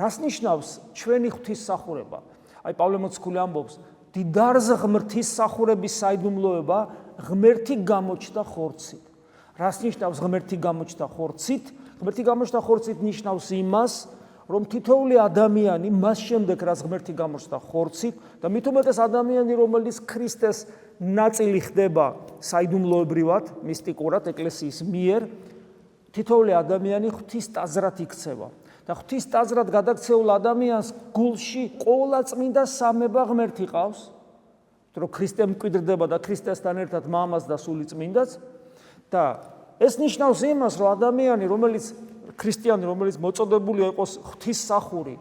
რას ნიშნავს ჩვენი ღვთისმსახურება? აი პავლე მოციქული ამბობს, დიდარზე ღმრთის მსახურების საიდუმლოება ღმერთი გამოჩნდა ხორცით. რას ნიშნავს ღმერთი გამოჩნდა ხორცით? ღმერთი გამოჩნდა ხორცით ნიშნავს იმას, რომ თითოეული ადამიანი მას შემდეგ, რაც ღმერთი გამოჩნდა ხორცით და მით უმეტეს ადამიანი, რომელიც ქრისტეს ნაწილი ხდება საიდუმლოებრივად, მისტიკურად ეკლესიის მიერ, თითოეული ადამიანი ღვთის ტაძრად იქცევა. და ღვთის ტაძრად გადაქცეულ ადამიანს გულში ყოვლადწმინდა სამება ღმერთი ყავს, რომ ქრისტე მკვიდრდება და ქრისტესთან ერთად მამას და სულიწმინდას და ეს ნიშნავს იმას, რომ ადამიანი, რომელიც ქრისტიანი, რომელიც მოწოდებული იყოს ღვთისმსახური,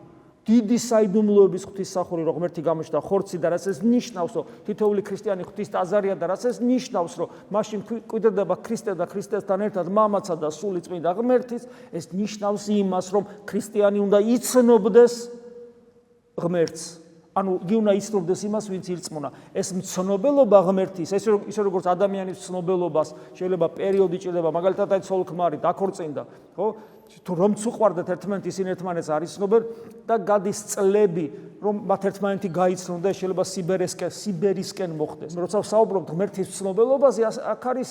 დიდი საიდუმლოების ღვთისმსახური, რომ ღმერთი გამოჩნდა ხორცი და რაც ეს ნიშნავს, რომ თითოეული ქრისტიანი ღვთის ტაძარია და რაც ეს ნიშნავს, რომ მაშინ მკვიდრდება ქრისტე და ქრისტესთან ერთად მამაცა და სულიწმინდა ღმერთის, ეს ნიშნავს იმას, რომ ქრისტიანი უნდა იცნობდეს ღმერთს. ანუ იგი უნდა იცნობდეს იმას, ვინც ირწმუნა. ეს მცნობელობა ღმერთის, ისე როგორც ადამიანის მცნობელობას შეიძლება პერიოდი ჭირდება, მაგალითად აი ცოლ-ქმარი დაქორწინდა, ხო? თუ რომ უყვარდათ ერთმანეთს, ისინი ერთმანეთს არ იცნობენ და გადის წლები, რომ მათ ერთმანეთი გაიცნონ და შეიძლება სიბერისკენ მოხდეს. როცა ვსაუბრობთ ღმერთის მცნობელობაზე, აქ არის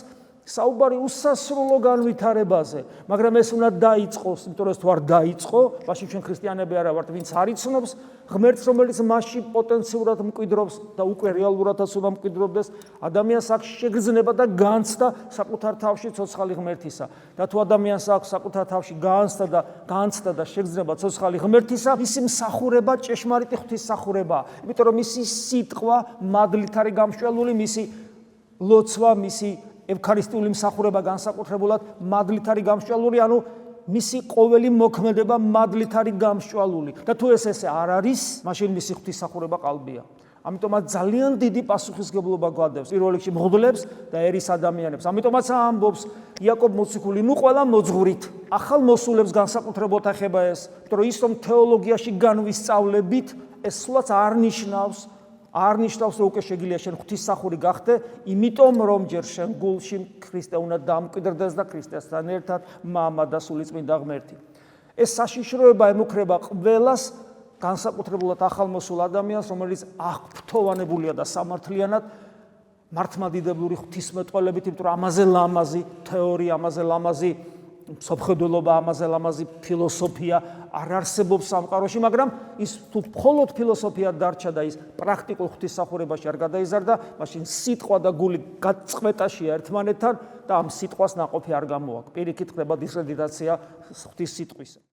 საუბარი უსასრულო განვითარებაზე, მაგრამ ეს უნდა დაიწყოს, იმიტომ რომ თუ არ დაიწყო, მაშინ ჩვენ ქრისტიანები არა ვართ, ვინც არ იცნობს ღმერთს, რომელიც მასში პოტენციურად მკვიდრობს და უკვე რეალურადაც უნდა მკვიდრობდეს, ადამიანს აქვს შეგრძნება და განცდა საკუთარ თავში ცოცხალი ღმერთისა. და თუ ადამიანს აქვს საკუთარ თავში განცდა და შეგრძნება ცოცხალი ღმერთისა, მისი მსახურება ჭეშმარიტი ღვთისმსახურებაა. იმიტომ რომ მისი სიტყვა მადლით არის გამსჭვალული, მისი ლოცვა, მისი ევქარისტიული მსახურება განსაკუთრებულად მადლით არის გამსჭვალული, ანუ მისი ყოველი მოქმედება მადლით არის გამსჭვალული. და თუ ესე არ არის, მაშინ მისი ღვთისმსახურება ყალბია. ამიტომაც ძალიან დიდი პასუხისმგებლობა გვადებს პირველ რიგში მღვდლებს და ერის ადამიანებს. ამიტომაც ამბობს იაკობ მოციქული, ნუ ყველა მოძღვრით. ახალ მოსულებს განსაკუთრებულად ეხება ეს, იმიტომ რომ ის რომ თეოლოგიაში განვისწავლებით, ეს სულაც არ ნიშნავს, რომ უკვე შეგიძლია შენ ღვთისმსახური გახდე, იმიტომ რომ ჯერ შენ გულში ქრისტე უნდა დამკვიდრდეს და ქრისტესთან ერთად მამა და სულიწმინდა ღმერთი. ეს საშიშროება ემუქრება ყველას, განსაკუთრებულად ახალმოსულ ადამიანს, რომელიც აღფრთოვანებულია და სამართლიანად მართლმადიდებლური ღვთისმეტყველებით, იმიტომ რომ ამაზე ლამაზი თეორია, ამაზე ლამაზი მსოფლმხედველობა, ამაზე ლამაზი ფილოსოფია არ არსებობს სამყაროში, მაგრამ ის თუ მხოლოდ ფილოსოფია დარჩა და ის პრაქტიკულ ღვთისმსახურებაში არ გადაიზარდა, მაშინ სიტყვა და გული გაწყვეტაშია ერთმანეთთან და ამ სიტყვას ნაყოფი არ გამოაქვს. პირიქით ხდება დისკრედიტაცია ღვთის სიტყვისა.